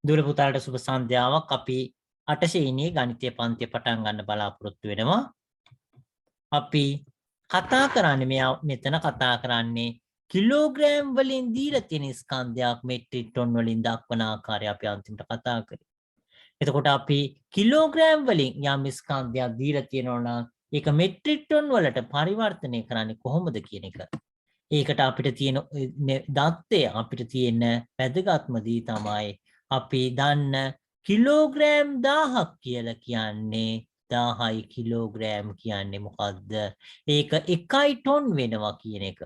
දුර පුතාලට සුබ සන්ධ්‍යාවක්. අපි 8 ශ්‍රේණියේ ගණිතය පන්තිය පටන් ගන්න බලාපොරොත්තු වෙනවා. අපි කතා කරන්නේ මෙතන කතා කරන්නේ කිලෝග්‍රෑම් වලින් දීලා තියෙන ස්කන්ධයක් මෙට්‍රික් ටොන් වලින් දක්වන ආකාරය අපි අන්තිමට කතා කරේ. එතකොට අපි කිලෝග්‍රෑම් වලින් යම් ස්කන්ධයක් දීලා තියෙනවා නම් ඒක මෙට්‍රික් ටොන් වලට පරිවර්තනය කරන්නේ කොහොමද කියන එක. ඒකට අපිට තියෙන දත්තය අපිට තියෙන වැදගත්ම දේ තමයි අපි දන්න කිලෝග්‍රෑම් 1000ක් කියලා කියන්නේ 1000යි කිලෝග්‍රෑම් කියන්නේ මොකද්ද? ඒක 1යි ටොන් වෙනවා කියන එක.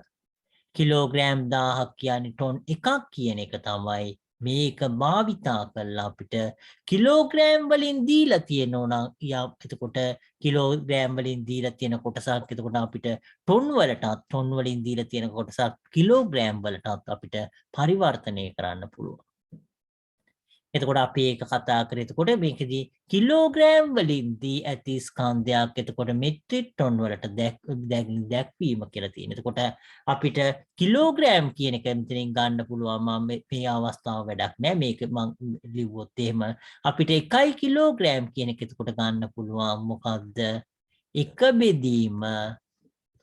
කිලෝග්‍රෑම් 1000ක් කියන්නේ ටොන් 1ක් කියන එක තමයි මේක භාවිතා කරලා අපිට කිලෝග්‍රෑම් වලින් දීලා තියෙනවා නම් එතකොට කිලෝග්‍රෑම් වලින් දීලා තියෙන කොටසක් එතකොට අපිට ටොන් වලටත් ටොන් වලින් දීලා තියෙන කොටසක් කිලෝග්‍රෑම් වලටත් අපිට පරිවර්තනය කරන්න පුළුවන්. එතකොට අපි ඒක කතා කරේ. එතකොට මේකදී කිලෝග්‍රෑම් වලින් දී ඇති ස්කන්ධයක් එතකොට මෙට්‍රික් ටොන් වලට දැක්වීම කියලා තියෙනවා. එතකොට අපිට කිලෝග්‍රෑම් කියන එක මෙතනින් ගන්න පුළුවන්. මම මේ අවස්ථාව වැඩක් නෑ. මේක මම ලිව්වොත් එහෙම අපිට 1 කිලෝග්‍රෑම් කියන එක එතකොට ගන්න පුළුවන්. මොකද්ද? එක බෙදීම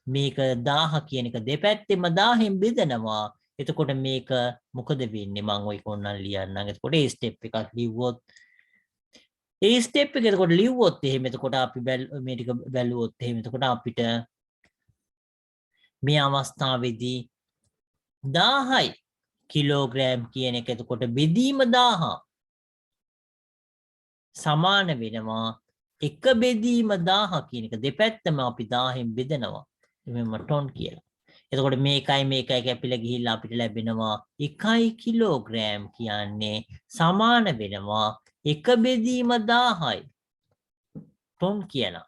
මේක 1000 කියන එක දෙපැත්තෙම 1000න් බෙදනවා. එතකොට මේක මොකද වෙන්නේ මම ඔය කොන්නම් ලියන්නම්. එතකොට මේ ස්ටෙප් එකක් ලිව්වොත් ඒ ස්ටෙප් එක එතකොට ලිව්වොත් එහෙම එතකොට අපි මේ ටික බැලුවොත් එහෙම එතකොට අපිට මේ අවස්ථාවේදී 1000යි කිලෝග්‍රෑම් කියන එක එතකොට බෙදීම 1000 සමාන වෙනවා එක බෙදීම 1000 කියන එක දෙපැත්තම අපි 1000න් බෙදනවා. මෙන්න ටොන් කියලා. එතකොට මේකයි කැපිලා ගිහිල්ලා අපිට ලැබෙනවා 1 කිලෝග්‍රෑම් කියන්නේ සමාන වෙනවා එක බෙදීම 1000යි ටොන් කියලා.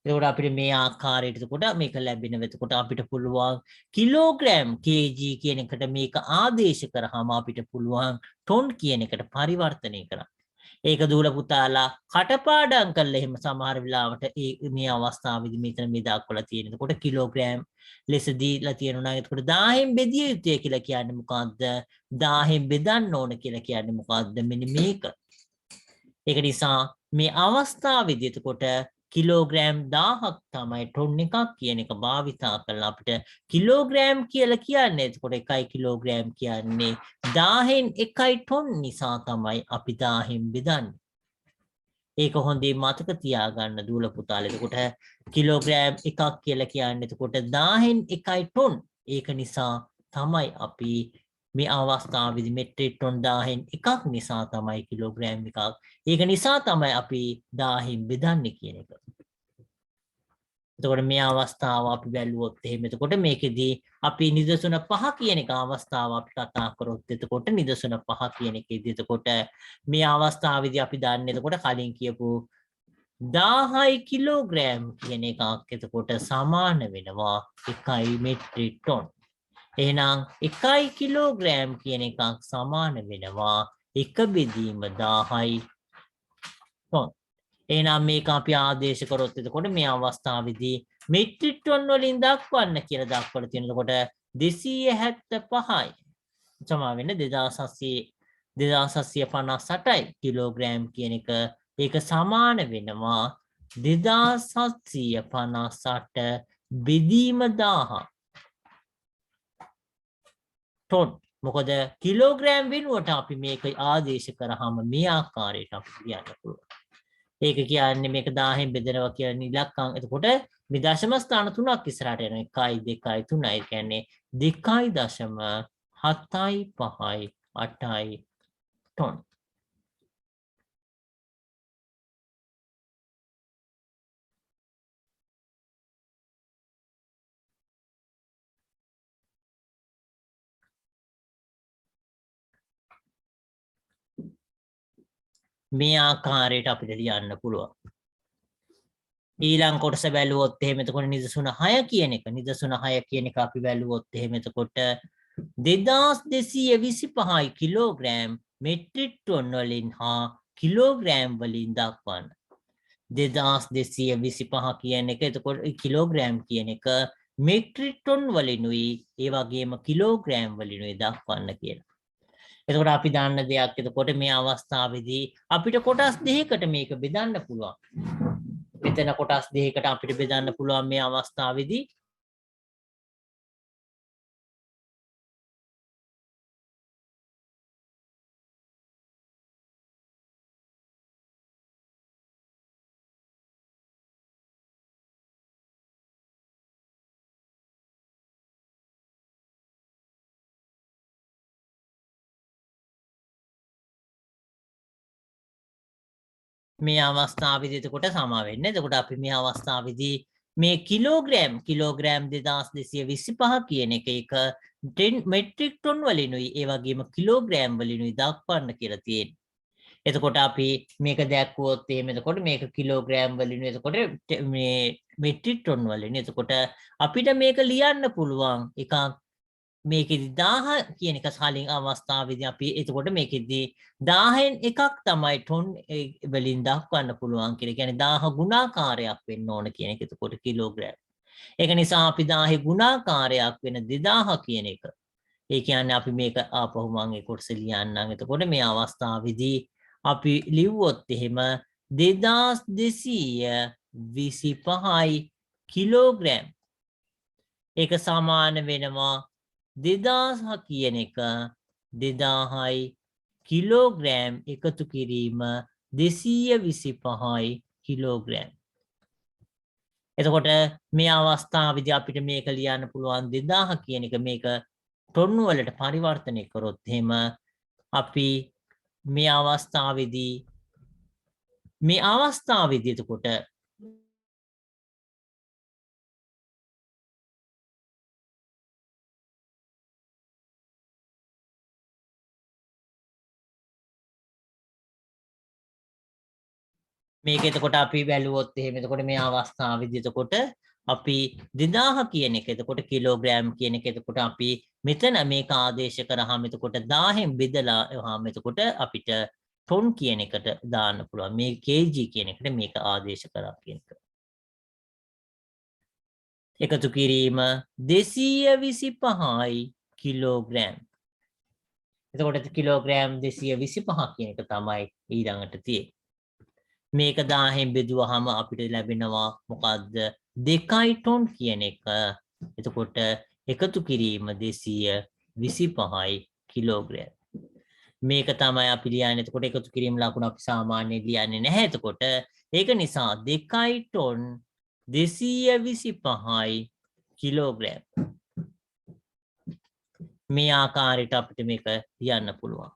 එතකොට අපිට මේ ආකාරයට එතකොට මේක ලැබෙනවා. එතකොට අපිට පුළුවන් කිලෝග්‍රෑම් kg කියන එකට මේක ආදේශ කරාම අපිට පුළුවන් ටොන් කියන එකට පරිවර්තනය කරන්න. ඒක දූල පුතාලා කටපාඩම් කළා එහෙම සමහර වෙලාවට මේ අවස්ථාවේදී මෙතන මේ දක්වලා තියෙන. එතකොට කිලෝග්‍රෑම් ලෙස දීලා තියෙනවා නම් එතකොට 1000න් බෙදිය යුතුය කියලා කියන්නේ මොකද්ද? 1000න් බෙදන්න ඕන කියලා කියන්නේ මොකද්ද? මෙන්න මේක. ඒක නිසා මේ අවස්ථාවේදී එතකොට කිලෝග්‍රෑම් 1000ක් තමයි ටොන් එකක් කියන එක භාවිතා කරලා අපිට කිලෝග්‍රෑම් කියලා කියන්නේ. එතකොට 1 කිලෝග්‍රෑම් කියන්නේ 1000න් 1 ටොන් නිසා තමයි අපි 1000න් බෙදන්නේ. ඒක හොඳින් මතක තියාගන්න දූල පුතාලා. එතකොට කිලෝග්‍රෑම් 1ක් කියලා කියන්නේ එතකොට 1000න් 1 ටොන්. ඒක නිසා තමයි අපි මේ අවස්ථාවේදී මෙට්‍රික් ටොන් 1000න් 1ක් නිසා තමයි කිලෝග්‍රෑම් 1ක්. ඒක නිසා තමයි අපි 1000න් බෙදන්නේ කියන එක. එතකොට මේ අවස්ථාව අපි බැලුවොත් එහෙම එතකොට මේකෙදී අපි නිදසුන 5 කියන එක අවස්ථාව අපි කතා කරොත් එතකොට නිදසුන 5 කියන එකේදී එතකොට මේ අවස්ථාවේදී අපි දන්නේ එතකොට කලින් කියපු 1000යි කිලෝග්‍රෑම් කියන එකක් එතකොට සමාන වෙනවා 1 මෙට්‍රික් ටොන්. එහෙනම් 1 කිලෝග්‍රෑම් කියන එකක් සමාන වෙනවා 1 බෙදීම 1000යි ටොන්. එහෙනම් මේක අපි ආදේශ කරොත් එතකොට මේ අවස්ථාවේදී මෙට්‍රික් ටොන් වලින් දක්වන්න කියලා දක්වලා තියෙනකොට 275යි. සමා වෙන 2758යි කිලෝග්‍රෑම් කියන එක ඒක සමාන වෙනවා 2758 බෙදීම 1000 ටොන්. මොකද කිලෝග්‍රෑම් වෙනුවට අපි මේක ආදේශ කරාම මේ ආකාරයට අපි කියන්න පුළුවන්. ඒක කියන්නේ මේක 1000න් බෙදනවා කියන ඉලක්කම්. එතකොට මේ දශම ස්ථාන තුනක් ඉස්සරහට යනවා. 1 2 3. ඒ කියන්නේ 2.75 ටොන්. මේ ආකාරයට අපිට ලියන්න පුළුවන්. ඊළඟ කොටස බැලුවොත් එහෙම එතකොට නිදසුන 6 කියන එක අපි බැලුවොත් එහෙම එතකොට 2225 කිලෝග්‍රෑම් මෙට්‍රික් ටොන් වලින් හා කිලෝග්‍රෑම් වලින් දක්වන්න. 2225 කියන එක එතකොට කිලෝග්‍රෑම් කියන එක මෙට්‍රික් ටොන් වලිනුයි ඒ වගේම කිලෝග්‍රෑම් වලිනුයි දක්වන්න කියලා. එතකොට අපි දන්න දෙයක් එතකොට මේ අවස්ථාවේදී අපිට කොටස් දෙකකට මේක බෙදන්න පුළුවන්. මෙතන කොටස් දෙකකට අපිට බෙදන්න පුළුවන් මේ අවස්ථාවේදී. මේ අවස්ථාවේදී එතකොට සමා වෙන්නේ. එතකොට අපි මේ අවස්ථාවේදී මේ කිලෝග්‍රෑම් 2225 කියන එක මෙට්‍රික් ටොන් වලිනුයි ඒ වගේම කිලෝග්‍රෑම් වලිනුයි දක්වන්න කියලා තියෙන්නේ. එතකොට අපි මේක දැක්වුවොත් එහෙම එතකොට මේක කිලෝග්‍රෑම් වලිනුයි එතකොට මේ මෙට්‍රික් ටොන් වලිනුයි. එතකොට අපිට මේක ලියන්න පුළුවන් එකක් මේකෙදි 1000 කියන එක කලින් අවස්ථාවේදී අපි එතකොට මේකෙදි 1000න් එකක් තමයි ටොන් වලින් දක්වන්න පුළුවන් කියලා. කියන්නේ 1000 ගුණාකාරයක් වෙන්න ඕන කියන එක එතකොට කිලෝග්‍රෑම්. ඒක නිසා අපි 1000 ගුණාකාරයක් වෙන 2000 කියන එක. ඒ කියන්නේ අපි මේක ආපහු මම ඒ කොටස ලියන්නම්. එතකොට මේ අවස්ථාවේදී අපි ලිව්වොත් එහෙම 2225යි කිලෝග්‍රෑම්. ඒක සමාන වෙනවා 2000 කියන එක 2000යි කිලෝග්‍රෑම් එකතු කිරීම 225යි කිලෝග්‍රෑම්. එතකොට මේ අවස්ථාවේදී අපිට මේක ලියන්න පුළුවන් 2000 කියන එක මේක ටොන් වලට පරිවර්තනය කරොත් එහෙම අපි මේ අවස්ථාවේදී එතකොට මේක එතකොට අපි බැලුවොත් එහෙම එතකොට මේ අවස්ථාවේදී එතකොට අපි 2000 කියන එක එතකොට කිලෝග්‍රෑම් කියන එක එතකොට අපි මෙතන මේක ආදේශ කරාම එතකොට 1000න් බෙදලාම එතකොට අපිට ටොන් කියන එකට දාන්න පුළුවන්. මේ kg කියන එකට මේක ආදේශ කරා කියන එක. එකතු කිරීම 225යි කිලෝග්‍රෑම්. එතකොට කිලෝග්‍රෑම් 225 කියන එක තමයි ඊළඟට තියෙන්නේ. මේක 1000න් බෙදුවහම අපිට ලැබෙනවා මොකද්ද 2 ටොන් කියන එක. එතකොට එකතු කිරීම 225යි කිලෝග්‍රෑම්. මේක තමයි අපි ලියන්නේ. එතකොට එකතු කිරීම ලකුණ අපි සාමාන්‍යයෙන් ලියන්නේ නැහැ. එතකොට ඒක නිසා 2 ටොන් 225යි කිලෝග්‍රෑම්. මේ ආකාරයට අපිට මේක ලියන්න පුළුවන්.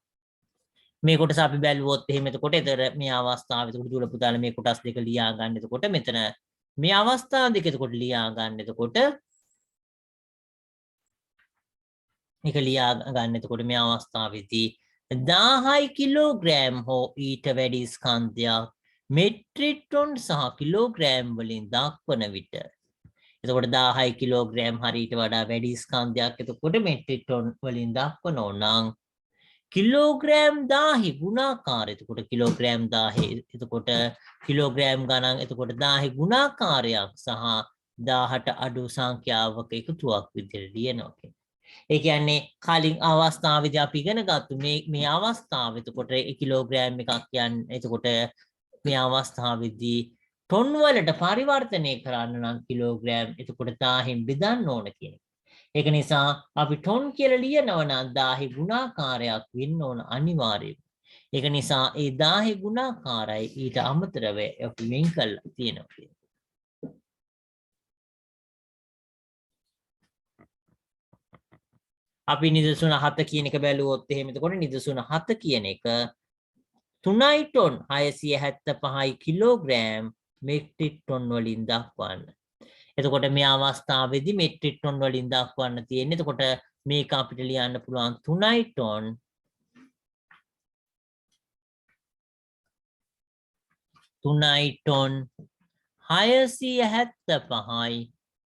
මේ කොටස අපි බැලුවොත් එහෙම එතකොට මේ අවස්ථාවේ එතකොට දුර පුතාලා මේ කොටස් දෙක ලියා ගන්න. එතකොට මෙතන මේ අවස්ථා දෙක එතකොට ලියා ගන්න. එතකොට මේක ලියා ගන්න. එතකොට මේ අවස්ථාවේදී 1000 කිලෝග්‍රෑම් හෝ ඊට වැඩි ස්කන්ධයක් මෙට්‍රික් ටොන් සහ කිලෝග්‍රෑම් වලින් දක්වන විට එතකොට 1000 කිලෝග්‍රෑම් හරියට වඩා වැඩි ස්කන්ධයක් එතකොට මෙට්‍රික් ටොන් වලින් දක්වනෝ නම් කිලෝග්‍රෑම් 1000 ගුණාකාරය එතකොට කිලෝග්‍රෑම් 1000 එතකොට කිලෝග්‍රෑම් ගණන් එතකොට 1000 ගුණාකාරයක් සහ 1000ට අඩු සංඛ්‍යාවක එකතුවක් විදිහට ලියනවා. ඒ කියන්නේ කලින් අවස්ථාවේදී අපි ඉගෙන ගත්තු මේ අවස්ථාව එතකොට කිලෝග්‍රෑම් එකක් කියන්නේ එතකොට මේ අවස්ථාවේදී ටොන් වලට පරිවර්තනය කරන්න නම් කිලෝග්‍රෑම් එතකොට 1000න් බෙදන්න ඕන කියන එක. ඒක නිසා අපි ටොන් කියලා ලියනවා නම් 1000 ගුණාකාරයක් වෙන්න ඕන අනිවාර්යයෙන්. ඒක නිසා ඒ 1000 ගුණාකාරයි ඊට අමතරව අපි වෙන් කරලා තියෙනවා. අපි නිදසුන 7 කියන එක බැලුවොත් එහෙම එතකොට නිදසුන 7 කියන එක 3 ටොන් 675යි කිලෝග්‍රෑම් මෙට්‍රික් ටොන් වලින් දක්වන්න. එතකොට මේ අවස්ථාවේදී මෙට්‍රික් ටොන් වලින් දක්වන්න තියෙන්නේ. එතකොට මේක අපිට ලියන්න පුළුවන් 3 ටොන් 675යි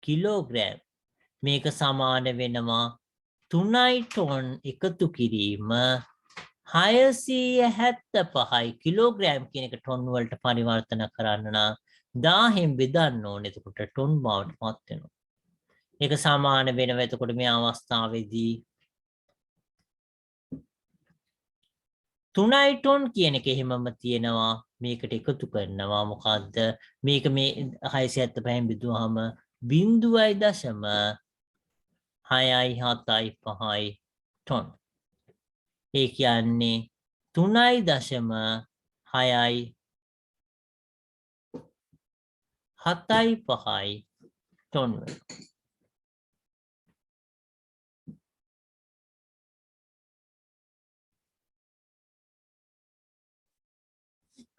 කිලෝග්‍රෑම්. මේක සමාන වෙනවා 3 ටොන් එකතු කිරීම 675යි කිලෝග්‍රෑම් කියන එක ටොන් වලට පරිවර්තන කරන්න නම් 1000න් බෙදන්න ඕනේ. එතකොට ටොන් බවට පත් වෙනවා. ඒක සමාන වෙනවා. එතකොට මේ අවස්ථාවේදී 3යි ටොන් කියන එක එහෙමම තියෙනවා මේකට එකතු කරනවා මොකද්ද මේක මේ 675න් බෙදුවාම 0.675 ටොන් ඒ කියන්නේ 3.6යි 7.5යි ටොන් වෙනවා.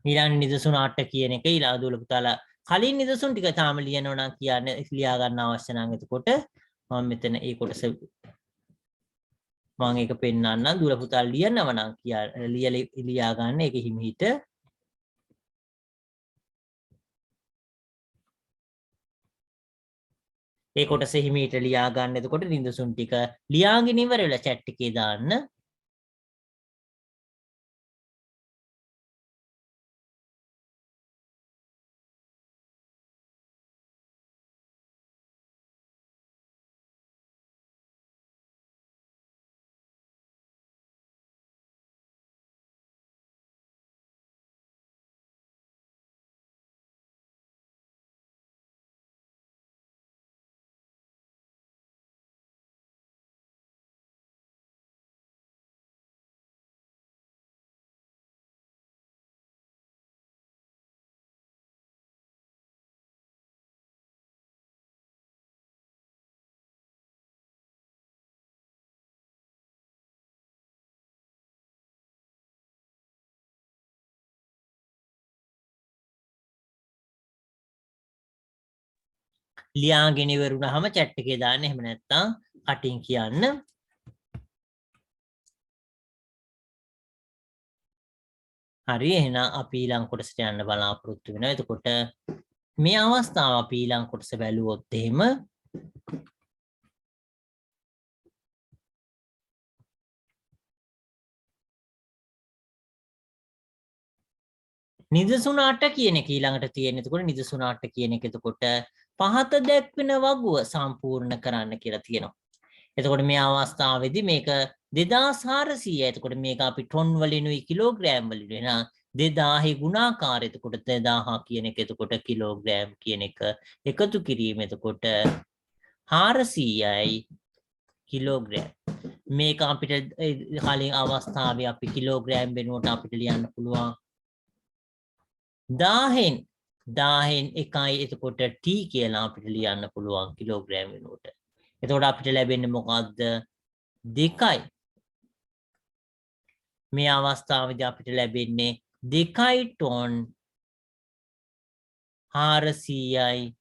ඊළඟ නිදසුන 8 කියන එක ඊළඟ දුවල පුතාලා කලින් නිදසුන් ටික තාම ලියනවා නම් කියන්නේ ලියා ගන්න අවශ්‍ය නම් එතකොට මම මෙතන ඒ කොටස මම ඒක පෙන්නන්නම් දුවල පුතාලා ලියනව නම් ලියා ගන්න ඒක හිමිහිට ඒ කොටස හිමිහිට ලියා ගන්න එතකොට නිදසුන් ටික ලියාගෙන ඉවර වෙලා chat එකේ දාන්න ලියාගෙන ඉවරුනහම chat එකේ දාන්න එහෙම නැත්නම් කටින් කියන්න හරි එහෙනම් අපි ඊළඟ කොටසට යන්න බලාපොරොත්තු වෙනවා එතකොට මේ අවස්ථාව අපි ඊළඟ කොටස බැලුවොත් එහෙම නිදසුන 8 කියන එක ඊළඟට තියෙන. එතකොට නිදසුන 8 කියන එක එතකොට පහත දැක්වෙන වගුව සම්පූර්ණ කරන්න කියලා තියෙනවා. එතකොට මේ අවස්ථාවේදී මේක 2400යි. එතකොට මේක අපි ටොන් වලිනුයි කිලෝග්‍රෑම් වලිනුයි එහෙනම් 2000 ගුණාකාරය. එතකොට 2000 කියන එක එතකොට කිලෝග්‍රෑම් කියන එක එකතු කිරීම එතකොට 400යි කිලෝග්‍රෑම්. මේක අපිට කලින් අවස්ථාවේ අපි කිලෝග්‍රෑම් වෙනුවට අපිට ලියන්න පුළුවන් 1000න් එකයි එතකොට t කියලා අපිට ලියන්න පුළුවන් කිලෝග්‍රෑම් වෙනුවට. එතකොට අපිට ලැබෙන්නේ මොකද්ද? 2යි. මේ අවස්ථාවේදී අපිට ලැබෙන්නේ 2යි ටොන් 400යි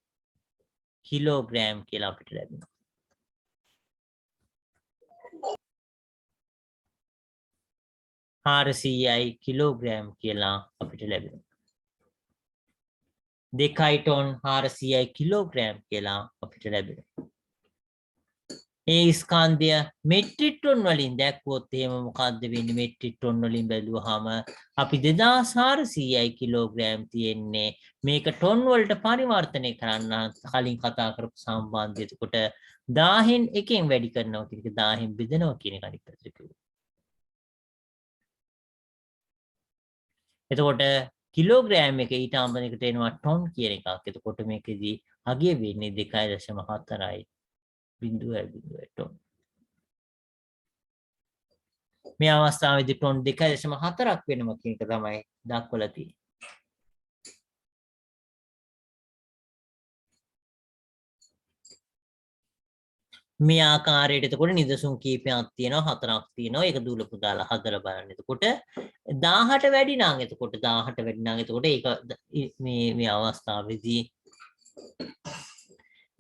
කිලෝග්‍රෑම් කියලා අපිට ලැබෙනවා. .400යි කිලෝග්‍රෑම් කියලා අපිට ලැබෙනවා. 2යි ටොන් 400යි කිලෝග්‍රෑම් කියලා අපිට ලැබෙනවා. ඒ ස්කන්ධය මෙට්‍රික් ටොන් වලින් දැක්වුවොත් එහෙම මොකද්ද වෙන්නේ? මෙට්‍රික් ටොන් වලින් බැලුවාම අපි 2400යි කිලෝග්‍රෑම් තියෙන්නේ. මේක ටොන් වලට පරිවර්තනය කරන්න කලින් කතා කරපු සම්බන්ධය. එතකොට 1000න් එකෙන් වැඩි කරනවා කියන එක 1000න් බෙදනවා කියන එක අනිත් පැත්තට කිව්වා. එතකොට කිලෝග්‍රෑම් එක ඊට අමතරකට එනවා ටොන් කියන එකක්. එතකොට මේකෙදි අගය වෙන්නේ 2.4යි 0.0 ටොන්. මේ අවස්ථාවේදී ටොන් 2.4ක් වෙනවා කියන එක තමයි දක්වලා තියෙන්නේ. මේ ආකාරයට එතකොට නිදසුන් කීපයක් තියෙනවා 4ක් තියෙනවා ඒක දූලපු දාලා හදලා බලන්න. එතකොට 1000ට වැඩි නම් එතකොට 1000ට වැඩි නම් එතකොට ඒක මේ අවස්ථාවේදී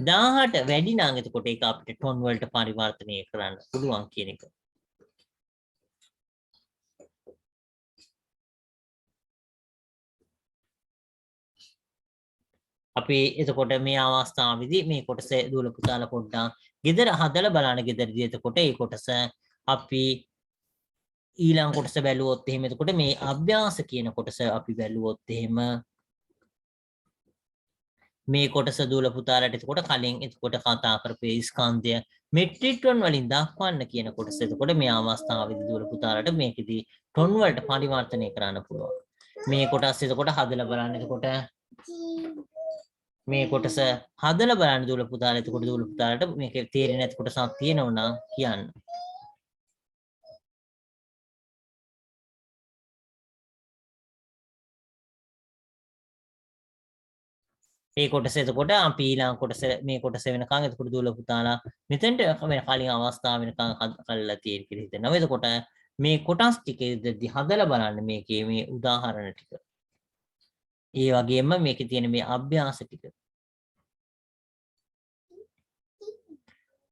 1000ට වැඩි නම් එතකොට ඒක අපිට ටොන් වලට පරිවර්තනය කරන්න පුළුවන් කියන එක. අපි එතකොට මේ අවස්ථාවේදී මේ කොටස දූලපු දාලා පොඩ්ඩක් ගෙදර හදලා බලන්න ගෙදරදී එතකොට ඒ කොටස අපි ඊළඟ කොටස බැලුවොත් එහෙම එතකොට මේ අභ්‍යාස කියන කොටස අපි බැලුවොත් එහෙම මේ කොටස දූල පුතාලට එතකොට කලින් එතකොට කතා කරපු ස්කන්ධය මෙට්‍රික් ටොන් වලින් දක්වන්න කියන කොටස. එතකොට මේ අවස්ථාවේදී දුවල පුතාලට මේකෙදී ටොන් වලට පරිවර්තනය කරන්න පුළුවන්. මේ කොටස් එතකොට හදලා බලන්න. එතකොට මේ කොටස හදලා බලන්න දුවල පුතාලා. එතකොට දුවල පුතාලට මේක තේරෙන්නේ නැති කොටසක් තියෙනවා නම් කියන්න. මේ කොටස එතකොට අපි ඊළඟ කොටස මේ කොටස වෙනකන් එතකොට දුවල පුතාලා මෙතෙන්ට වෙන කලින් අවස්ථාව වෙනකන් කළා තියෙන කියලා හිතනවා. එතකොට මේ කොටස් ටිකේදී හදලා බලන්න මේකේ මේ උදාහරණ ටික. ඒ වගේම මේකේ තියෙන මේ අභ්‍යාස ටික.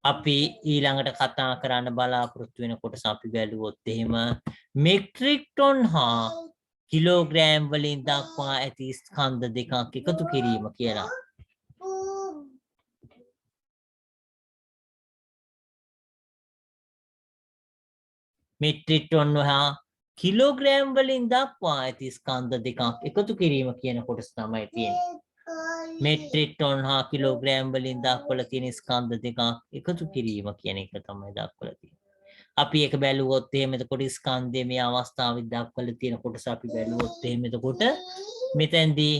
අපි ඊළඟට කතා කරන්න බලාපොරොත්තු වෙන කොටස අපි බැලුවොත් එහෙම මෙට්‍රික් ටොන් හා කිලෝග්‍රෑම් වලින් දක්වා ඇති ස්කන්ධ දෙකක් එකතු කිරීම කියලා. මෙට්‍රික් ටොන් හා කිලෝග්‍රෑම් වලින් දක්වා ඇති ස්කන්ධ දෙකක් එකතු කිරීම කියන කොටස තමයි තියෙන්නේ. මෙට්‍රික් ටොන් හා කිලෝග්‍රෑම් වලින් දක්වලා තියෙන ස්කන්ධ දෙකක් එකතු කිරීම කියන එක තමයි දක්වලා තියෙන්නේ. අපි ඒක බැලුවොත් එහෙම එතකොට ස්කන්ධයේ මේ අවස්ථාවේ දක්වලා තියෙන කොටස අපි බැලුවොත් එහෙම එතකොට මෙතෙන්දී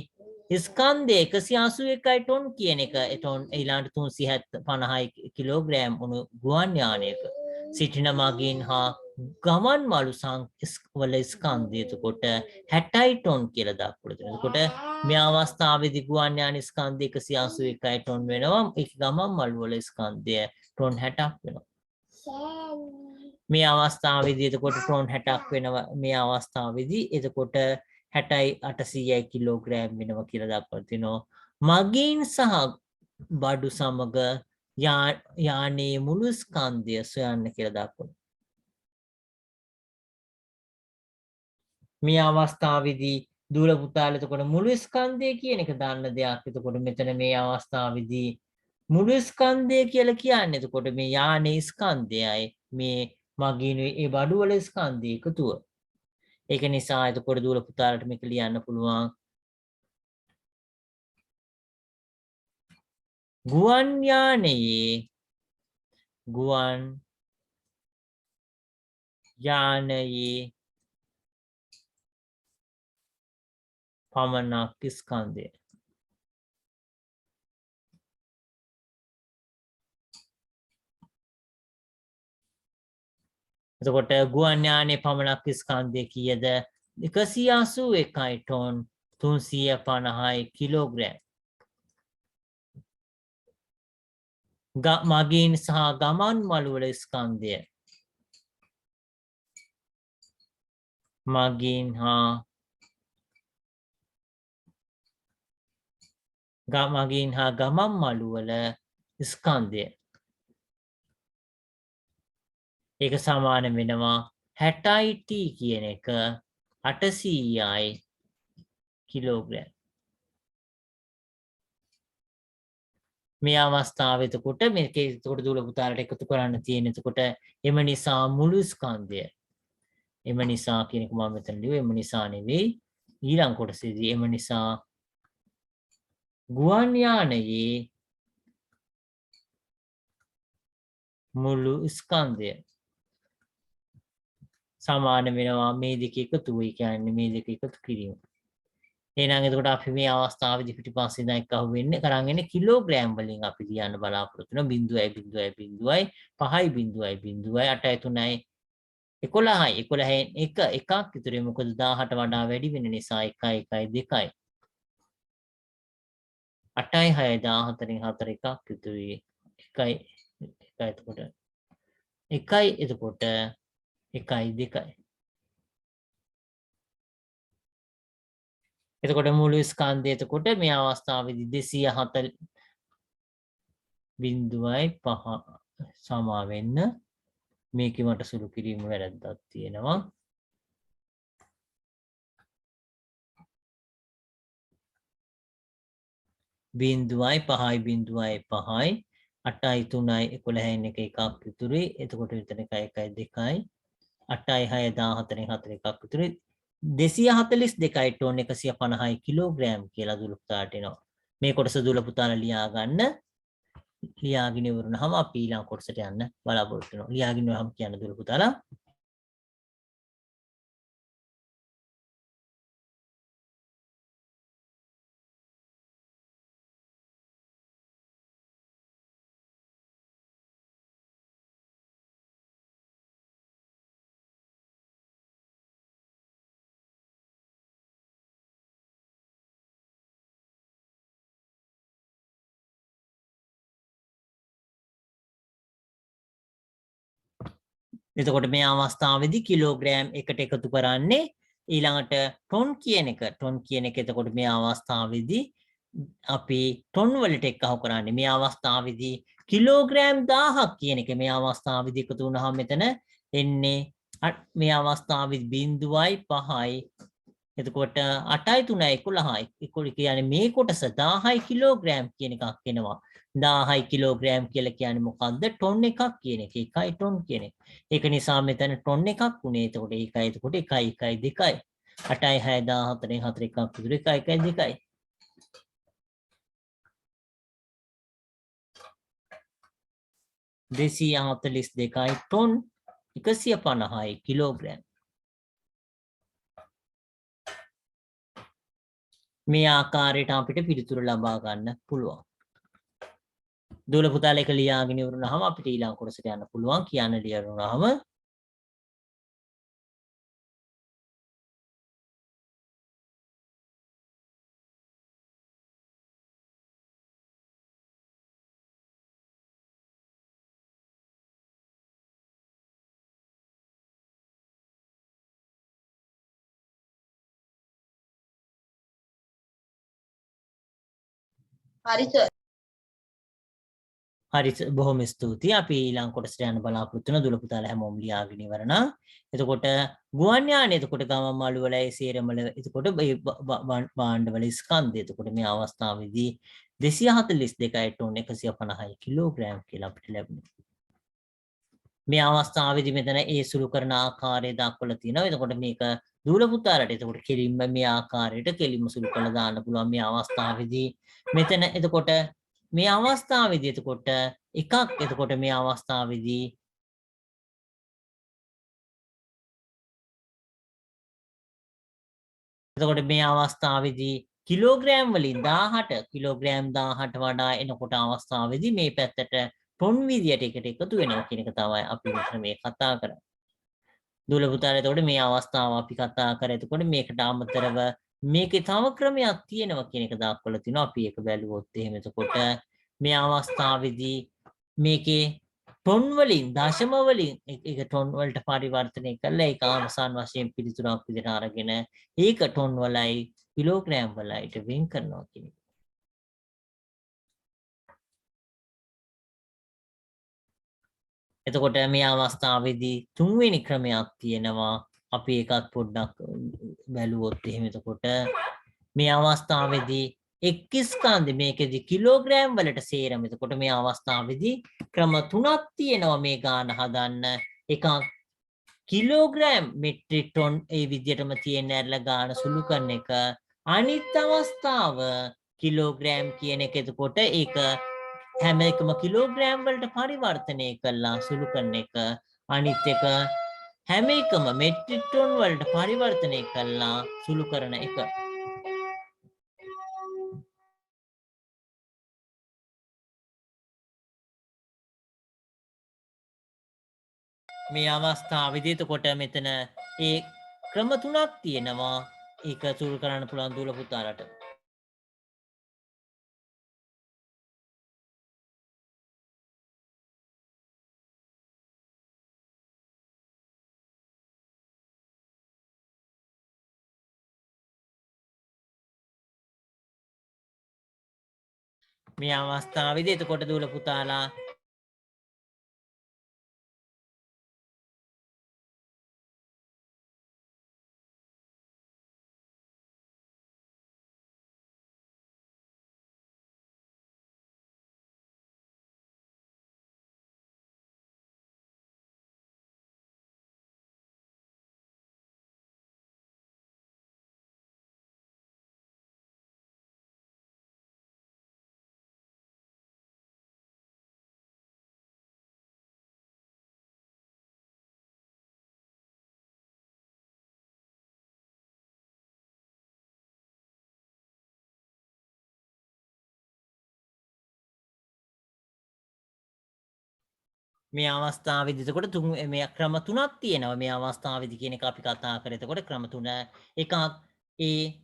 ස්කන්ධය 181 ටොන් කියන එක ටොන් ඊළඟට 350 කිලෝග්‍රෑම් වුණු ගුවන් යානයක සිටින මගින් හා ගමන් මළු වල ස්කන්ධය එතකොට 60 ටොන් කියලා දක්වලා තියෙනවා. එතකොට මේ අවස්ථාවේදී ගුවන් යාන ස්කන්ධය 181 ටොන් වෙනවා. ඒක ගමන් මළු වල ස්කන්ධය ටොන් 60ක් වෙනවා. මේ අවස්ථාවේදී එතකොට ටොන් 60ක් වෙනවා. මේ අවස්ථාවේදී එතකොට 60යි 800යි කිලෝග්‍රෑම් වෙනවා කියලා දක්වලා තිනවා. මගින් සහ බඩු සමග යානයේ මුළු ස්කන්ධය සොයන්න කියලා දක්වනවා. මේ අවස්ථාවේදී දුර පුතාල එතකොට මුළු ස්කන්ධය කියන එක දන්න දෙයක්. එතකොට මෙතන මේ අවස්ථාවේදී මුළු ස්කන්ධය කියලා කියන්නේ එතකොට මේ යානයේ ස්කන්ධයයි මේ මගිනුයි ඒ බඩු වල ස්කන්ධය එකතුව. ඒක නිසා එතකොට දුර පුතාලට මේක ලියන්න පුළුවන්. ගුවන් යානයේ පමණක් ස්කන්ධය. එතකොට ගුවන් යානයේ පමණක් ස්කන්ධය කීයද? 181 ටොන් 350 කිලෝග්‍රෑම්. මගින් සහ ගමන් මළු වල ස්කන්ධය මගින් හා ගමන් මළු වල ස්කන්ධය ඒක සමාන වෙනවා 60t කියන එක 800යි කිලෝග්‍රෑම්. මේ අවස්ථාවේ එතකොට මේකේ එතකොට දුල පුතාලට එකතු කරන්න තියෙන එතකොට එම නිසා මුළු ස්කන්ධය එම නිසා කියන එක මම මෙතන ලියුවේ එම නිසා නෙවෙයි ඊළඟ කොටසේදී එම නිසා ගුවන් යානයේ මුළු ස්කන්ධය සමාන වෙනවා මේ දෙක එකතු වෙයි කියන්නේ මේ දෙක එකතු කිරීම. එහෙනම් එතකොට අපි මේ අවස්ථාවේදී පිටිපස්සේ දැන් එක්ක අහුවෙන්නේ කරන් එන්නේ කිලෝග්‍රෑම් වලින් අපි ලියන්න බලාපොරොත්තු වෙනවා 0.0.0 5.0.0 8.3යි 11යි 11න් එකක් ඉතුරුයි මොකද 18 වඩා වැඩි වෙන නිසා 1 1 2යි 8යි 6යි 14න් 4 එකක් ඉතුරුයි 1යි එතකොට 1යි එතකොට 1යි 2යි. එතකොට මුළු ස්කන්ධය එතකොට මේ අවස්ථාවේදී 240.5 සමා වෙන්න මේකේ මට සුළු කිරීම වැරද්දක් තියෙනවා. බිඳුවයි 5.5යි 8යි 3යි 11න් එකක් ඉතුරුයි. එතකොට විතර 1 1 2යි 8යි 6 14න් 4 එකක් ඉතුරුයි. 242යි ටොන් 150යි කිලෝග්‍රෑම් කියලා දුල පුතාට එනවා. මේ කොටස දුල පුතාලා ලියා ගන්න. ලියාගෙන ඉවරනහම අපි ඊළඟ කොටසට යන්න බලාපොරොත්තු වෙනවා. ලියාගෙන ඉවරනහම කියන්න දුර පුතාලා. එතකොට මේ අවස්ථාවේදී කිලෝග්‍රෑම් එකට එකතු කරන්නේ ඊළඟට ටොන් කියන එක. ටොන් කියන එක එතකොට මේ අවස්ථාවේදී අපි ටොන් වලට එක්කහු කරන්නේ. මේ අවස්ථාවේදී කිලෝග්‍රෑම් 1000ක් කියන එක මේ අවස්ථාවේදී එකතු වුණාම මෙතන එන්නේ මේ අවස්ථාවේදී 0.5යි එතකොට 8යි 3යි 11යි 11 කියන්නේ මේ කොටස 1000යි කිලෝග්‍රෑම් කියන එකක් එනවා. 1000යි කිලෝග්‍රෑම් කියලා කියන්නේ මොකද්ද? ටොන් එකක් කියන එක. 1යි ටොන් කියන එක. ඒක නිසා මෙතන ටොන් එකක් උනේ. එතකොට 1යි එතකොට 1යි 1යි 2යි. 8යි 6යි 14න් 4 එකක් විතර 1යි 1යි 2යි. දෙසිය 42යි ටොන් 150යි කිලෝග්‍රෑම්. මේ ආකාරයට අපිට පිළිතුරු ලබා ගන්න පුළුවන්. දුල පුතාලා එක ලියාගෙන ඉවරනහම අපිට ඊළඟ කොටසට යන්න පුළුවන්. කියන්න ලියවුනහම හරි සර්. හරි බොහොම ස්තුතියි. අපි ඊළඟ කොටසට යන්න බලාපොරොත්තු වෙන දුල පුතාලා හැමෝම ලියාගෙන ඉවරනා. එතකොට ගුවන් යානය එතකොට ගමන් මළු වලයි සේරමල එතකොට භාණ්ඩ වල ස්කන්ධය. එතකොට මේ අවස්ථාවේදී 242යි ටොන් 150යි කිලෝග්‍රෑම් කියලා අපිට ලැබුණේ. මේ අවස්ථාවේදී මෙතන ඒ සුළු කරන ආකාරය දක්වලා තියෙනවා. එතකොට මේක දුල පුතාලට එතකොට කෙලින්ම මේ ආකාරයට කෙලින්ම සුළු කරලා දාන්න පුළුවන් මේ අවස්ථාවේදී. මෙතන එතකොට මේ අවස්ථාවේදී එතකොට එකක් එතකොට මේ අවස්ථාවේදී එතකොට මේ අවස්ථාවේදී කිලෝග්‍රෑම් වලින් 18 කිලෝග්‍රෑම් 18ට වඩා එනකොට අවස්ථාවේදී මේ පැත්තට ටොන් විදියට එකට එකතු වෙනවා කියන එක තමයි අපි මෙතන මේ කතා කරන්නේ. දුල පුතාලා එතකොට මේ අවස්ථාව අපි කතා කරා. එතකොට මේකට අමතරව මේකේ තව ක්‍රමයක් තියෙනවා කියන එක දක්වලා තිනවා. අපි ඒක බැලුවොත් එහෙම එතකොට මේ අවස්ථාවේදී මේකේ ටොන් වලින් දශම වලින් ඒක ටොන් වලට පරිවර්තනය කරලා ඒක අවසාන වශයෙන් පිළිතුරක් විදිහට අරගෙන ඒක ටොන් වලයි කිලෝග්‍රෑම් වලයිට වෙන් කරනවා කියන එක. එතකොට මේ අවස්ථාවේදී තුන්වෙනි ක්‍රමයක් තියෙනවා. අපි ඒකත් පොඩ්ඩක් බැලුවොත් එහෙම එතකොට මේ අවස්ථාවේදී එක් ස්කන්ධ මේකෙදි කිලෝග්‍රෑම් වලට සේරම. එතකොට මේ අවස්ථාවේදී ක්‍රම තුනක් තියෙනවා මේ ගාන හදන්න. එකක් කිලෝග්‍රෑම් මෙට්‍රික් ටොන් ඒ විදිහටම තියෙන ඇරලා ගාන සුළු කරන එක. අනිත් අවස්ථාව කිලෝග්‍රෑම් කියන එක එතකොට ඒක හැම එකම කිලෝග්‍රෑම් වලට පරිවර්තනය කරලා සුළු කරන එක. අනිත් එක හැම එකම මෙට්‍රික් ටොන් වලට පරිවර්තනය කරලා සුළු කරන එක. මේ අවස්ථාවේදී එතකොට මෙතන ඒ ක්‍රම තුනක් තියෙනවා. ඒක සුළු කරන්න පුළුවන් දුල පුතාලට. මේ අවස්ථාවේදී එතකොට දුල පුතාලා මේ අවස්ථාවේදී එතකොට තුන් මේ ක්‍රම තුනක් තියෙනවා. මේ අවස්ථාවේදී කියන එක අපි කතා කරේ. එතකොට ක්‍රම තුන එකක් ඒ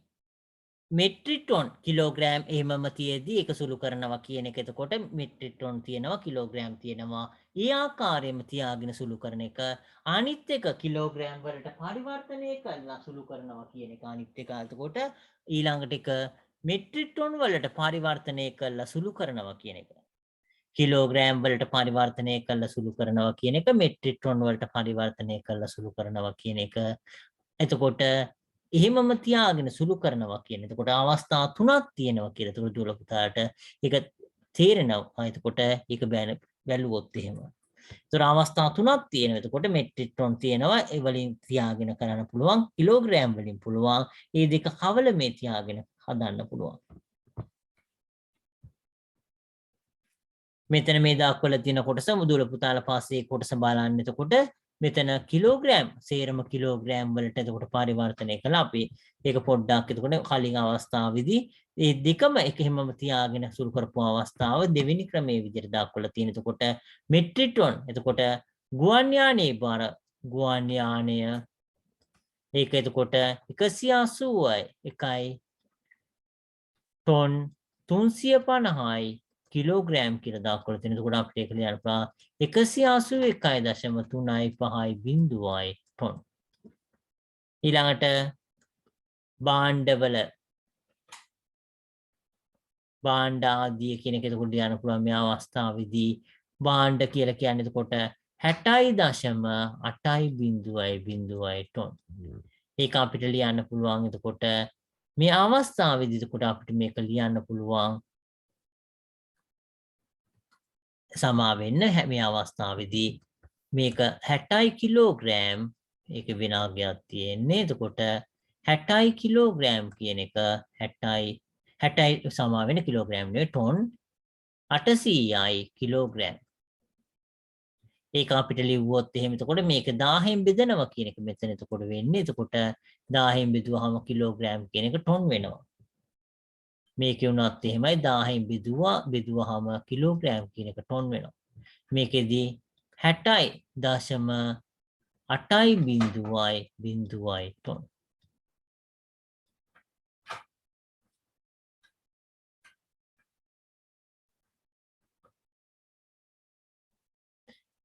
මෙට්‍රික් ටොන් කිලෝග්‍රෑම් එහෙමම තියේදී ඒක සුළු කරනවා කියන එක. එතකොට මෙට්‍රික් ටොන් තියෙනවා කිලෝග්‍රෑම් තියෙනවා. ඒ ආකාරයෙන්ම තියාගෙන සුළු කරන එක. අනිත් එක කිලෝග්‍රෑම් වලට පරිවර්තනය කරලා සුළු කරනවා කියන එක. අනිත් එක එතකොට ඊළඟට එක මෙට්‍රික් ටොන් වලට පරිවර්තනය කරලා සුළු කරනවා කියන එක. කිලෝග්‍රෑම් වලට පරිවර්තනය කරලා සුළු කරනවා කියන එක මෙට්‍රික් ටොන් වලට පරිවර්තනය කරලා සුළු කරනවා කියන එක. එතකොට එහෙමම තියාගෙන සුළු කරනවා කියන. එතකොට අවස්ථා තුනක් තියෙනවා කියලා. එතකොට දුර පුතාට ඒක තේරෙනවා. එතකොට ඒක බැලුවොත් එහෙම. එතකොට අවස්ථා තුනක් තියෙනවා. එතකොට මෙට්‍රික් ටොන් තියෙනවා. ඒ වලින් තියාගෙන කරන්න පුළුවන්. කිලෝග්‍රෑම් වලින් පුළුවන්. මේ දෙක කවල මේ තියාගෙන හදන්න පුළුවන්. මෙතන මේ දක්වලා තියෙන කොටස මුදුල පුතාලා පස්සේ කොටස බලන්න. එතකොට මෙතන කිලෝග්‍රෑම් සේරම කිලෝග්‍රෑම් වලට එතකොට පරිවර්තනය කළා අපි. ඒක පොඩ්ඩක් එතකොට කලින් අවස්ථාවේදී මේ දෙකම එක හිමම තියාගෙන සුළු කරපු අවස්ථාව දෙවෙනි ක්‍රමයේ විදිහට දක්වලා තියෙන. එතකොට මෙට්‍රික් ටොන් එතකොට ගුවන් යානයේ බර ගුවන් යානය ඒක එතකොට 180යි 1යි ටොන් 350යි කිලෝග්‍රෑම් කියලා දක්වලා තියෙනවා. එතකොට අපිට ඒක ලියන්න පුළුවන් 181.35යි බිංදුවයි ටොන්. ඊළඟට භාණ්ඩවල භාණ්ඩ ආදිය කියන එක එතකොට ලියන්න පුළුවන් මේ අවස්ථාවේදී භාණ්ඩ කියලා කියන්නේ එතකොට 60.8.0.0 ටොන්. ඒක අපිට ලියන්න පුළුවන් එතකොට මේ අවස්ථාවේදී එතකොට අපිට මේක ලියන්න පුළුවන් සමා වෙන්න මේ අවස්ථාවේදී මේක 60 කිලෝග්‍රෑම් ඒක විනාගයක් තියෙන්නේ. එතකොට 60 කිලෝග්‍රෑම් කියන එක 60 සමා වෙන කිලෝග්‍රෑම් නෙවෙයි ටොන් 800යි කිලෝග්‍රෑම්. ඒක අපිට ලිව්වොත් එහෙම එතකොට මේක 1000න් බෙදනවා කියන එක මෙතන එතකොට වෙන්නේ. එතකොට 1000න් බෙදුවාම කිලෝග්‍රෑම් කියන එක ටොන් වෙනවා. මේකේ උනත් එහෙමයි 1000න් බෙදුවාම කිලෝග්‍රෑම් කියන එක ටොන් වෙනවා. මේකෙදී 60.8.0.0 ටොන්.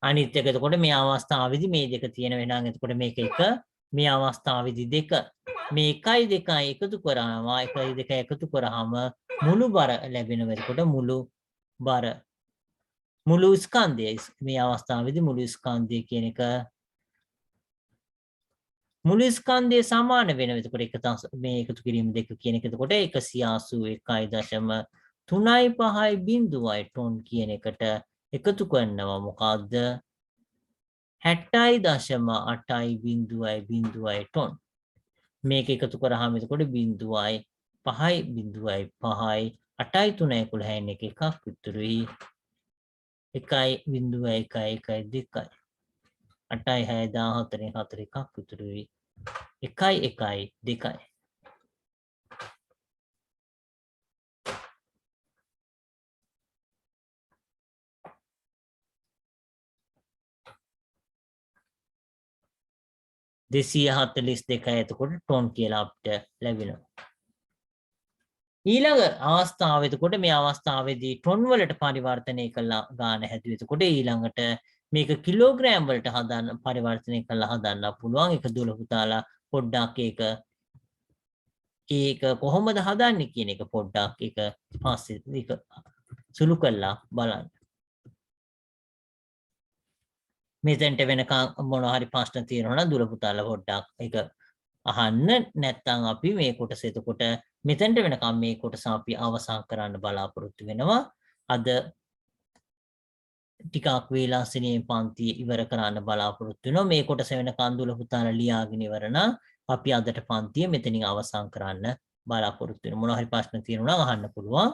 අනිත් එක එතකොට මේ අවස්ථාවේදී මේ දෙක තියෙන වෙනාම එතකොට මේක එක මේ අවස්ථාවේදී දෙක මේ 1යි 2යි එකතු කරාම 1යි 2යි එකතු කරාම මුළු බර ලැබෙනවා. එතකොට මුළු ස්කන්ධය මේ අවස්ථාවේදී මුළු ස්කන්ධය කියන එක මුළු ස්කන්ධය සමාන වෙනවා. එතකොට එක මේ එකතු කිරීම දෙක කියන එක එතකොට 181.35 ටොන් කියන එකට එකතු කරනවා මොකද්ද 60.8.0 ටොන්. මේක එකතු කරාම එතකොට 0.5 0.5 8යි 3යි 11න් එකක් ඉතුරුයි 1.1 2යි 8යි 6 14න් 4 එකක් ඉතුරුයි 1.1 2යි. දෙසිය 42යි එතකොට ටොන් කියලා අපිට ලැබෙනවා. ඊළඟ අවස්ථාව එතකොට මේ අවස්ථාවේදී ටොන් වලට පරිවර්තනය කළා ගාන හැදුවේ. එතකොට ඊළඟට මේක කිලෝග්‍රෑම් වලට හදන්න පරිවර්තනය කළා හදන්න පුළුවන්. ඒක දුල පුතාලා පොඩ්ඩක් ඒක කොහොමද හදන්නේ කියන එක පොඩ්ඩක් ඒක පස්සේ ඒක සුළු කළා බලන්න. මෙතෙන්ට වෙනකන් මොනවා හරි ප්‍රශ්න තියෙනවා නම් දුල පුතාලා පොඩ්ඩක් ඒක අහන්න. නැත්නම් අපි මේ කොටස එතකොට මෙතෙන්ට වෙනකම් මේ කොටස අපි අවසන් කරන්න බලාපොරොත්තු වෙනවා. අද ටිකක් වේලාසනියෙන් පන්ති ඉවර කරන්න බලාපොරොත්තු වෙනවා. මේ කොටස වෙනකන් දුල පුතාලා ලියාගෙන ඉවර නම් අපි අදට පන්තිය මෙතනින් අවසන් කරන්න බලාපොරොත්තු වෙනවා. මොනවා හරි ප්‍රශ්න තියෙනවා නම් අහන්න පුළුවන්.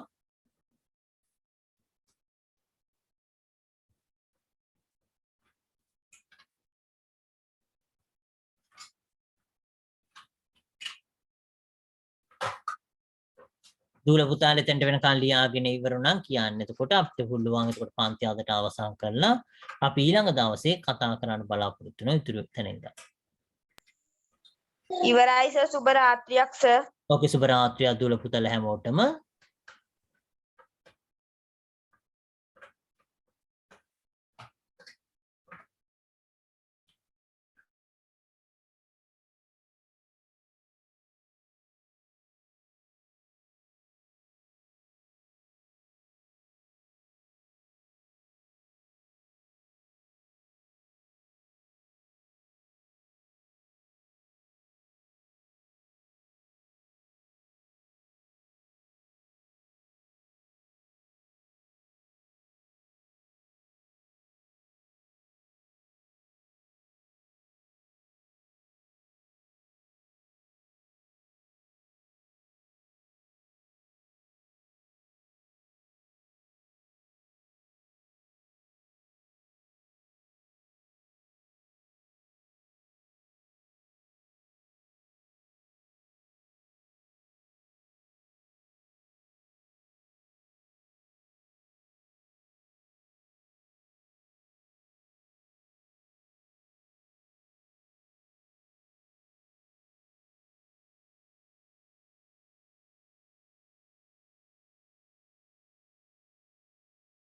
දූල පුතාලා එතනට වෙනකන් ලියාගෙන ඉවරුණා කියන්න. එතකොට අපිට පුළුවන් එතකොට පන්ති අදට අවසන් කරලා අපි ඊළඟ දවසේ කතා කරන්න බලාපොරොත්තු වෙන ඉතුරු තැන ඉඳන්. ඉවරයි සර් සුබ රාත්‍රියක් සර්. ඕකේ සුබ රාත්‍රියක් දූල පුතාලා හැමෝටම.